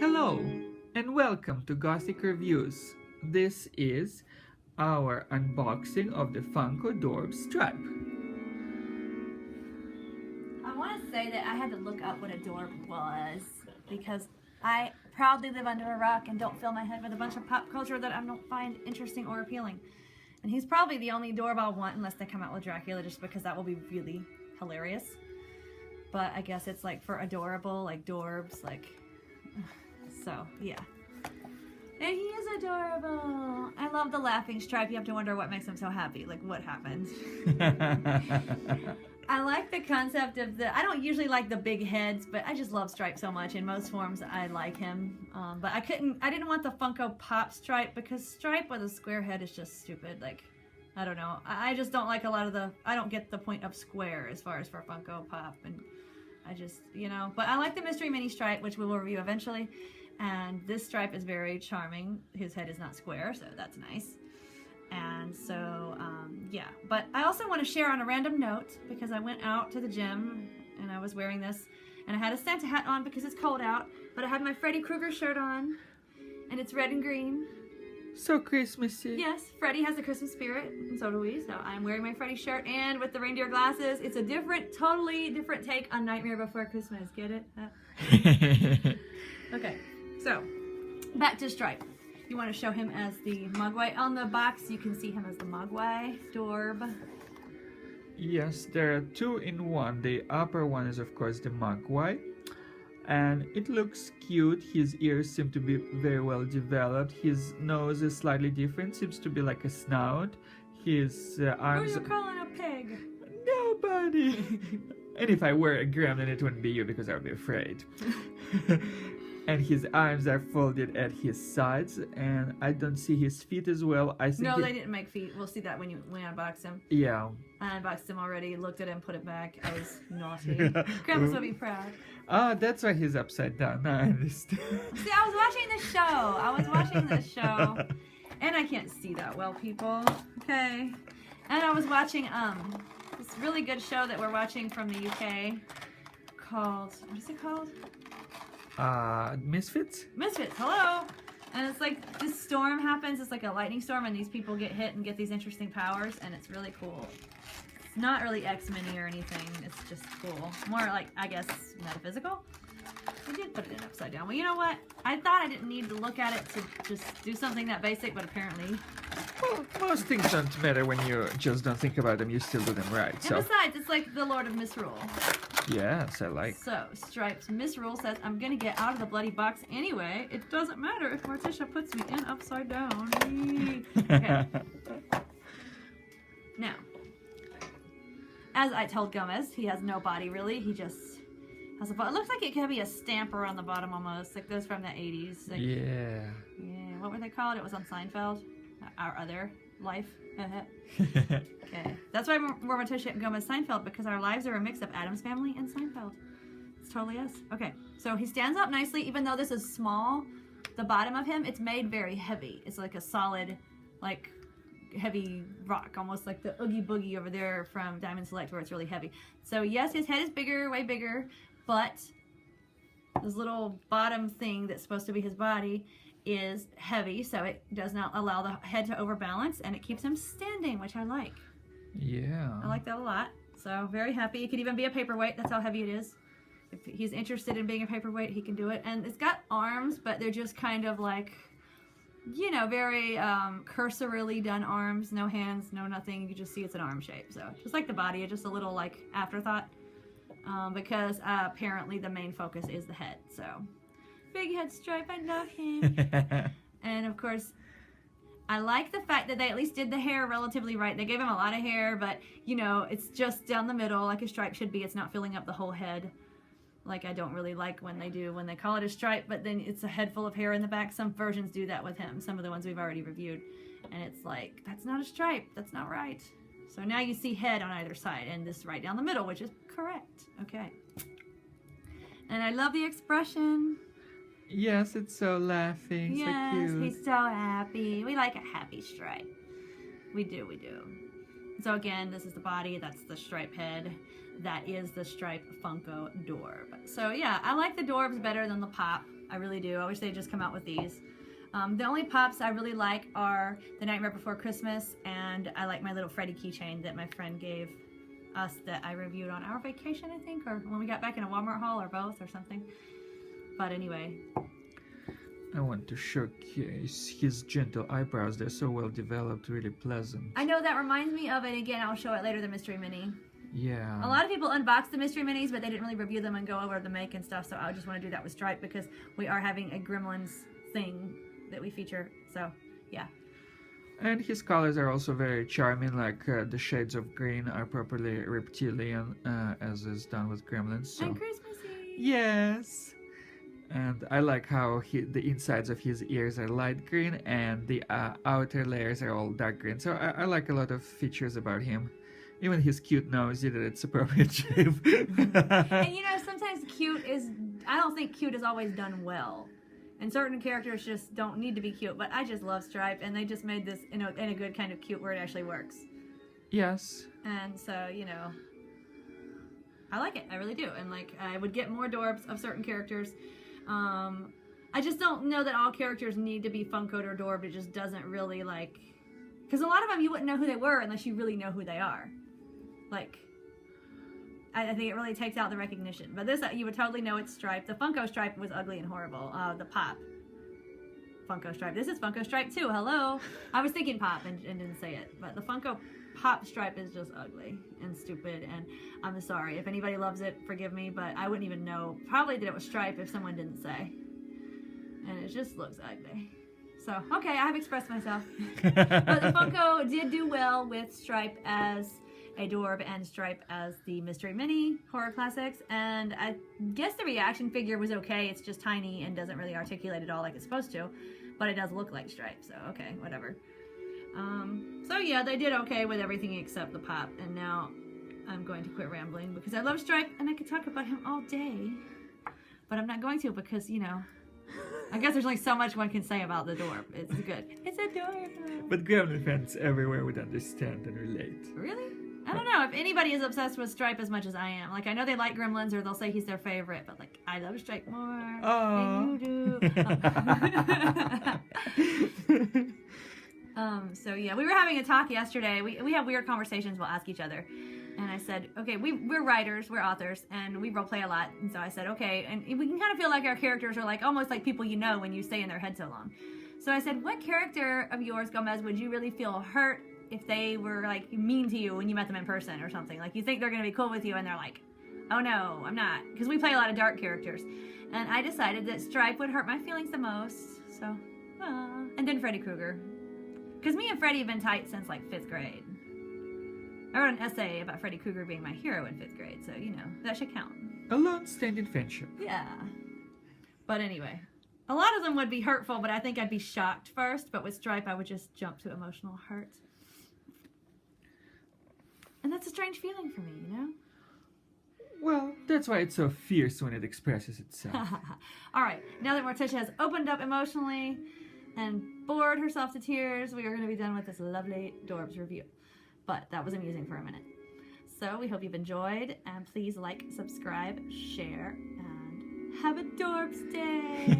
Hello and welcome to Gothic Reviews. This is our unboxing of the Funko Dorbz stripe. I want to say that I had to look up what a Dorbz was because I proudly live under a rock and don't fill my head with a bunch of pop culture that I don't find interesting or appealing. And he's probably the only Dorbz I'll want unless they come out with Dracula, just because that will be really hilarious. But I guess it's like for adorable, like Dorbz, like... So, yeah. And he is adorable. I love the laughing stripe. You have to wonder what makes him so happy. Like, what happened? I like the concept of the... I don't usually like the big heads, but I just love Stripe so much. In most forms, I like him. But I didn't want the Funko Pop Stripe because Stripe with a square head is just stupid. Like, I don't know. I just don't like a lot of the... I don't get the point of square as far as for Funko Pop. And I just, you know... But I like the Mystery Mini Stripe, which we will review eventually. And this stripe is very charming. His head is not square, so that's nice. And so, yeah. But I also want to share on a random note, because I went out to the gym, and I was wearing this, and I had a Santa hat on because it's cold out, but I had my Freddy Krueger shirt on, and it's red and green. So Christmassy. Yes, Freddy has the Christmas spirit, and so do we, so I'm wearing my Freddy shirt, and with the reindeer glasses, it's a totally different take on Nightmare Before Christmas. Get it? Okay. So, back to Stripe. You want to show him as the Mogwai. On the box, you can see him as the Mogwai Dorbz. Yes, there are two in one. The upper one is, of course, the Mogwai. And it looks cute. His ears seem to be very well developed. His nose is slightly different. Seems to be like a snout. His arms... Who are you calling a pig? Nobody! And if I were a gremlin, it wouldn't be you because I would be afraid. And his arms are folded at his sides, and I don't see his feet as well. I think no, they didn't make feet. We'll see that when we unbox him. Yeah. I unboxed him already, looked at him, put it back. I was naughty. Grandma's will be proud. Oh, that's why he's upside down. I understand. See, I was watching this show. And I can't see that well, people. Okay. And I was watching this really good show that we're watching from the UK called, what is it called? Misfits? Misfits, hello! And it's like, this storm happens, it's like a lightning storm, and these people get hit and get these interesting powers, and it's really cool. It's not really X-Men-y or anything, it's just cool. More like, I guess, metaphysical? I did put it in upside down. Well, you know what? I thought I didn't need to look at it to just do something that basic, but apparently... Well, most things don't matter when you just don't think about them, you still do them right, so... And besides, it's like the Lord of Misrule. Yes, I like. So, Stripes Misrule says, I'm gonna get out of the bloody box anyway. It doesn't matter if Morticia puts me in upside down. Okay. Now, as I told Gomez, he has no body really. He just has a body. It looks like it could be a stamper on the bottom almost, like those from the 80s. Like, yeah. Yeah. What were they called? It was on Seinfeld. Our other life. Okay. That's why we're Morticia and Gomez Seinfeld, because our lives are a mix of Addams Family and Seinfeld. It's totally us. Okay. So he stands up nicely, even though this is small. The bottom of him, it's made very heavy. It's like a solid, like, heavy rock, almost like the Oogie Boogie over there from Diamond Select, where it's really heavy. So yes, his head is bigger, way bigger, but this little bottom thing that's supposed to be his body is heavy, so it does not allow the head to overbalance, and it keeps him standing, which I like. Yeah. I like that a lot. So very happy. It could even be a paperweight. That's how heavy it is. If he's interested in being a paperweight, he can do it. And it's got arms, but they're just kind of like, you know, very cursorily done arms. No hands, no nothing. You just see it's an arm shape. So just like the body, just a little like afterthought. Because apparently the main focus is the head. So big head Stripe, I love him. And of course, I like the fact that they at least did the hair relatively right. They gave him a lot of hair, but you know, it's just down the middle like a stripe should be. It's not filling up the whole head. Like I don't really like when they call it a stripe, but then it's a head full of hair in the back. Some versions do that with him. Some of the ones we've already reviewed. And it's like, that's not a stripe. That's not right. So now you see head on either side and this right down the middle, which is correct. Okay. And I love the expression. Yes, it's so laughing, yes, so cute. He's so happy. We like a happy Stripe. We do, we do. So again, this is the body, that's the stripe head, that is the stripe Funko Dorb. So yeah, I like the Dorbs better than the pop. I really do. I wish they'd just come out with these. The only pops I really like are the Nightmare Before Christmas, and I like my little Freddy keychain that my friend gave us that I reviewed on our vacation, I think, or when we got back in a Walmart haul, or both, or something. But anyway. I want to showcase his gentle eyebrows. They're so well developed, really pleasant. I know that reminds me of, and again, I'll show it later, the Mystery Mini. Yeah. A lot of people unbox the Mystery Minis, but they didn't really review them and go over the make and stuff, so I just want to do that with Stripe because we are having a Gremlins thing that we feature, so yeah. And his colors are also very charming, like the shades of green are properly reptilian, as is done with Gremlins. So. And Christmassy! Yes! And I like how the insides of his ears are light green and the outer layers are all dark green. So I like a lot of features about him. Even his cute nose, that it's appropriate shape. And you know, sometimes cute is, I don't think cute is always done well. And certain characters just don't need to be cute. But I just love Stripe, and they just made this in a good kind of cute where it actually works. Yes. And so, you know, I like it. I really do. And like, I would get more Dorbs of certain characters. I just don't know that all characters need to be Funko'd or Dorbed. It just doesn't really, like... Because a lot of them you wouldn't know who they were unless you really know who they are. Like, I think it really takes out the recognition. But this, you would totally know it's Stripe. The Funko Stripe was ugly and horrible. The Pop Funko Stripe. This is Funko Stripe too. Hello. I was thinking Pop and didn't say it. But the Funko Pop Stripe is just ugly and stupid. And I'm sorry. If anybody loves it, forgive me. But I wouldn't even know probably that it was Stripe if someone didn't say. And it just looks ugly. So, okay, I have expressed myself. But the Funko did do well with Stripe as a Dorb and Stripe as the Mystery Mini Horror Classics. And I guess the reaction figure was okay. It's just tiny and doesn't really articulate at all like it's supposed to. But it does look like Stripe, so okay, whatever. So yeah, they did okay with everything except the pop. And now I'm going to quit rambling because I love Stripe and I could talk about him all day. But I'm not going to because, you know, I guess there's only so much one can say about the Dorb. It's good. It's adorable. But Gremlin fans everywhere would understand and relate. Really? I don't know if anybody is obsessed with Stripe as much as I am. Like, I know they like Gremlins or they'll say he's their favorite, but like, I love Stripe more than you do. So yeah, we were having a talk yesterday. We have weird conversations we'll ask each other. And I said, okay, we're writers, we're authors, and we role play a lot. And so I said, okay, and we can kind of feel like our characters are like almost like people you know when you stay in their head so long. So I said, what character of yours, Gomez, would you really feel hurt if they were like mean to you when you met them in person or something? Like you think they're going to be cool with you and they're like, oh no, I'm not. Because we play a lot of dark characters. And I decided that Stripe would hurt my feelings the most. So, and then Freddy Krueger. Because me and Freddy have been tight since like 5th grade. I wrote an essay about Freddy Krueger being my hero in 5th grade, so, you know, that should count. A long-standing friendship. Yeah. But anyway, a lot of them would be hurtful, but I think I'd be shocked first. But with Stripe, I would just jump to emotional hurt. And that's a strange feeling for me, you know? Well, that's why it's so fierce when it expresses itself. All right, now that Morticia has opened up emotionally and bored herself to tears, we are going to be done with this lovely Dorbz review. But that was amusing for a minute. So we hope you've enjoyed, and please like, subscribe, share, and have a Dorbz day!